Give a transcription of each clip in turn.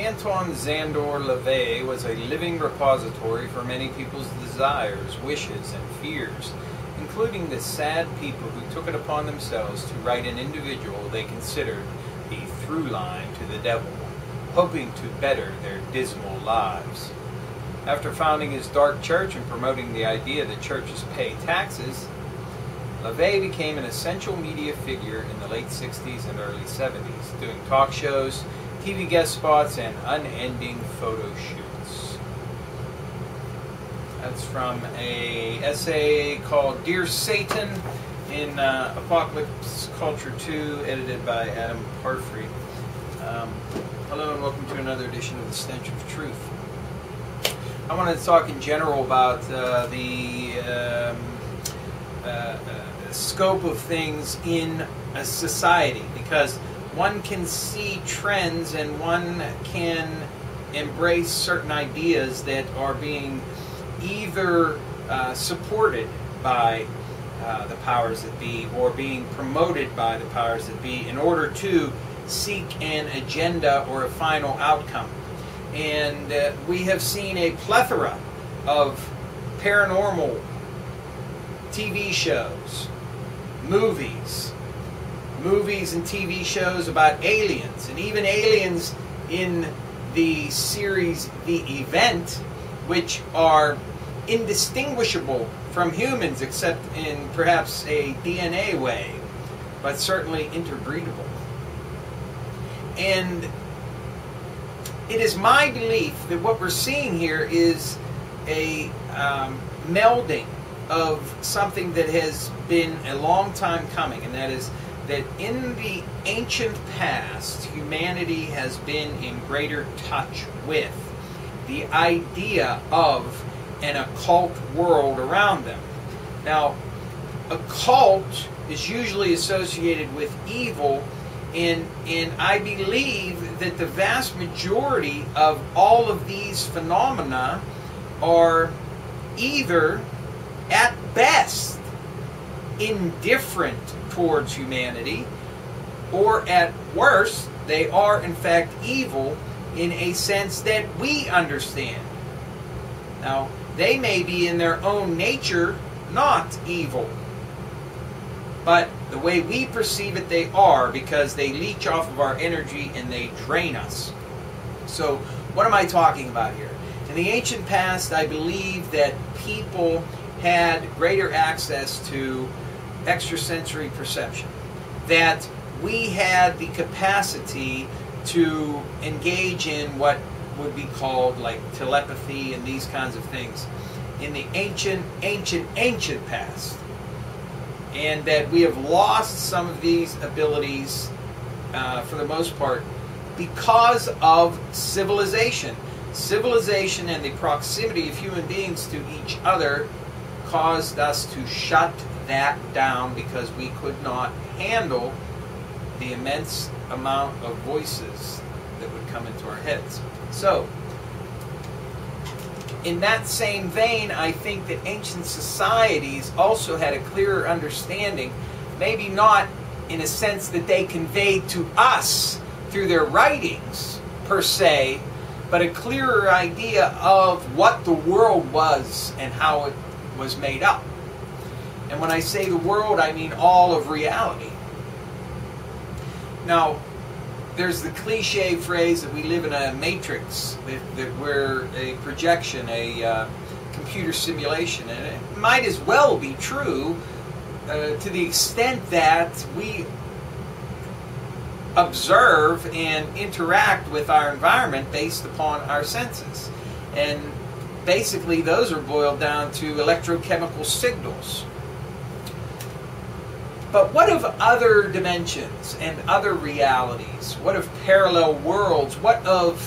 Anton Szandor LaVey was a living repository for many people's desires, wishes, and fears, including the sad people who took it upon themselves to write an individual they considered the through line to the devil, hoping to better their dismal lives. After founding his dark church and promoting the idea that churches pay taxes, LaVey became an essential media figure in the late 60s and early 70s, doing talk shows, TV guest spots, and unending photo shoots. That's from an essay called Dear Satan in Apocalypse Culture 2, edited by Adam Parfrey. Hello and welcome to another edition of the Stench of Truth. I want to talk in general about the scope of things in a society, because one can see trends and one can embrace certain ideas that are being either supported by the powers that be or being promoted by the powers that be in order to seek an agenda or a final outcome. And we have seen a plethora of paranormal TV shows, movies and TV shows about aliens, and even aliens in the series The Event, which are indistinguishable from humans except in perhaps a DNA way, but certainly interbreedable. And it is my belief that what we're seeing here is a melding of something that has been a long time coming, and that is that in the ancient past, humanity has been in greater touch with the idea of an occult world around them. Now, occult is usually associated with evil, and I believe that the vast majority of all of these phenomena are either, at best, indifferent towards humanity, or at worst, they are in fact evil in a sense that we understand. Now, they may be in their own nature not evil, but the way we perceive it, they are, because they leech off of our energy and they drain us. So, what am I talking about here? In the ancient past, I believe that people had greater access to extrasensory perception, that we had the capacity to engage in what would be called like telepathy and these kinds of things in the ancient past, and that we have lost some of these abilities for the most part because of civilization. Civilization and the proximity of human beings to each other caused us to shut that down because we could not handle the immense amount of voices that would come into our heads. So, in that same vein, I think that ancient societies also had a clearer understanding, maybe not in a sense that they conveyed to us through their writings, per se, but a clearer idea of what the world was and how it was made up. And when I say the world, I mean all of reality. Now, there's the cliche phrase that we live in a matrix, that we're a projection, a computer simulation, and it might as well be true to the extent that we observe and interact with our environment based upon our senses. And basically those are boiled down to electrochemical signals. But what of other dimensions and other realities? What of parallel worlds? What of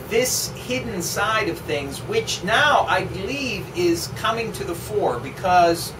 this hidden side of things, which now I believe is coming to the fore, because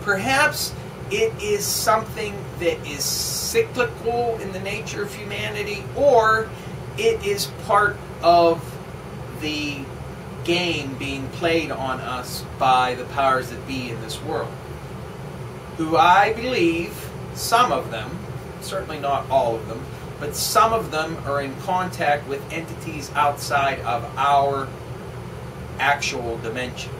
perhaps it is something that is cyclical in the nature of humanity, or it is part of the game being played on us by the powers that be in this world, who I believe, some of them, certainly not all of them, but some of them are in contact with entities outside of our actual dimension.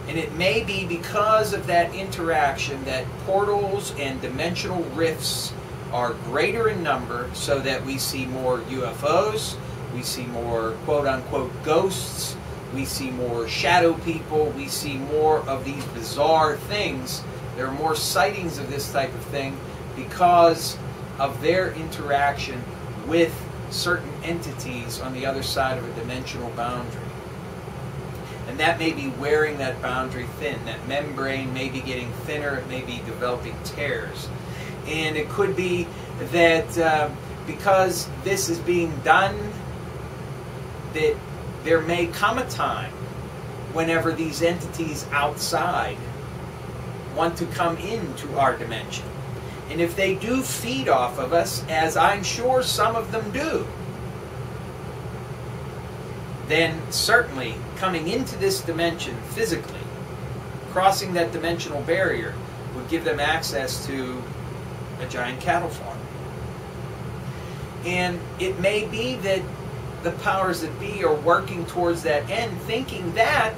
And it may be because of that interaction that portals and dimensional rifts are greater in number, so that we see more UFOs, we see more quote-unquote ghosts, we see more shadow people, we see more of these bizarre things. There are more sightings of this type of thing because of their interaction with certain entities on the other side of a dimensional boundary. And that may be wearing that boundary thin. That membrane may be getting thinner, it may be developing tears. And it could be that because this is being done, that there may come a time whenever these entities outside want to come into our dimension. And if they do feed off of us, as I'm sure some of them do, then certainly coming into this dimension physically, crossing that dimensional barrier, would give them access to a giant cattle farm. And it may be that the powers that be are working towards that end, thinking that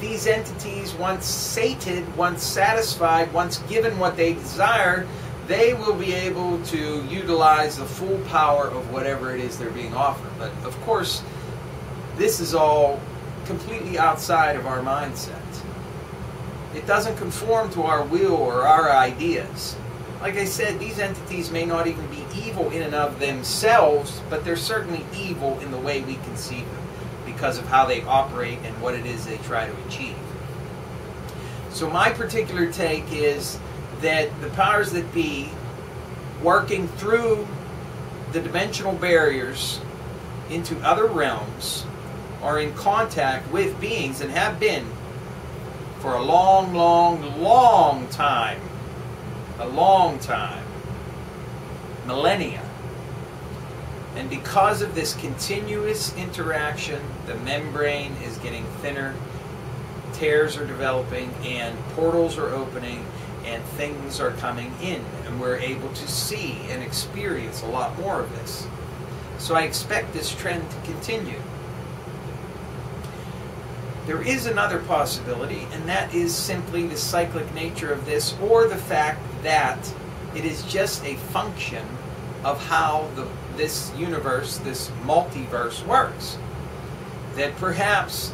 these entities, once sated, once satisfied, once given what they desire, they will be able to utilize the full power of whatever it is they're being offered. But of course, this is all completely outside of our mindset. It doesn't conform to our will or our ideas. Like I said, these entities may not even be evil in and of themselves, but they're certainly evil in the way we conceive them because of how they operate and what it is they try to achieve. So my particular take is that the powers that be, working through the dimensional barriers into other realms, are in contact with beings and have been for a long, long, long time. A long time. Millennia. And because of this continuous interaction, the membrane is getting thinner, tears are developing, and portals are opening, and things are coming in, and we're able to see and experience a lot more of this. So I expect this trend to continue. There is another possibility, and that is simply the cyclic nature of this, or the fact that it is just a function of how this universe, this multiverse works. That perhaps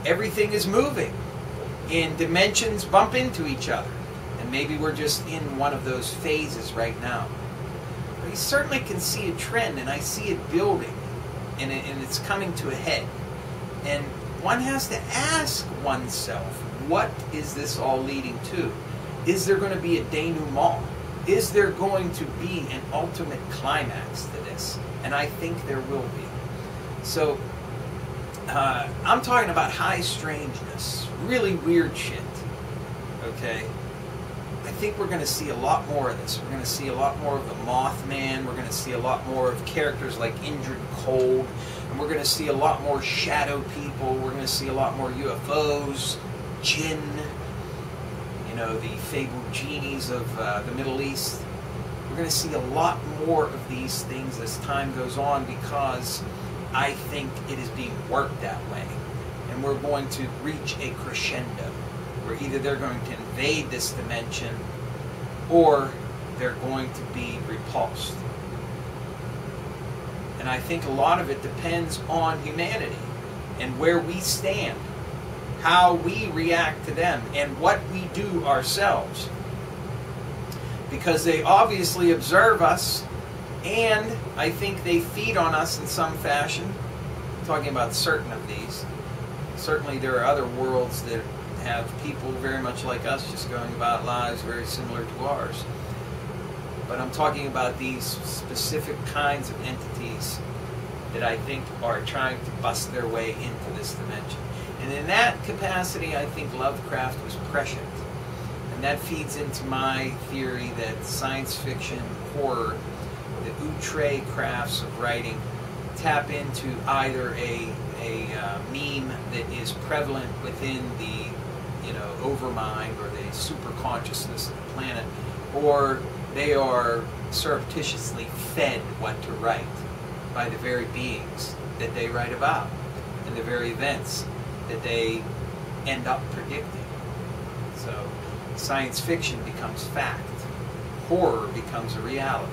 everything is moving and dimensions bump into each other, and maybe we're just in one of those phases right now. But you certainly can see a trend, and I see it building, and it's coming to a head. And one has to ask oneself, what is this all leading to? Is there going to be a denouement? Is there going to be an ultimate climax to this? And I think there will be. So, I'm talking about high strangeness, really weird shit, okay? I think we're going to see a lot more of this. We're going to see a lot more of the Mothman. We're going to see a lot more of characters like Indrid Cold. And we're going to see a lot more shadow people. We're going to see a lot more UFOs, djinn, you know, the fabled genies of the Middle East. We're going to see a lot more of these things as time goes on, because I think it is being worked that way. And we're going to reach a crescendo, where either they're going to invade this dimension or they're going to be repulsed. And I think a lot of it depends on humanity and where we stand, how we react to them, and what we do ourselves. Because they obviously observe us, and I think they feed on us in some fashion. I'm talking about certain of these. Certainly there are other worlds that have people very much like us just going about lives very similar to ours. But I'm talking about these specific kinds of entities that I think are trying to bust their way into this dimension. And in that capacity, I think Lovecraft was prescient. And that feeds into my theory that science fiction, horror, the outre crafts of writing tap into either a meme that is prevalent within the overmind or the super consciousness of the planet, or they are surreptitiously fed what to write by the very beings that they write about and the very events that they end up predicting. So science fiction becomes fact. Horror becomes a reality.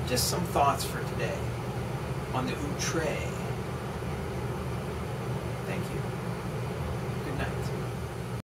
Just some thoughts for today on the outre. Thank you.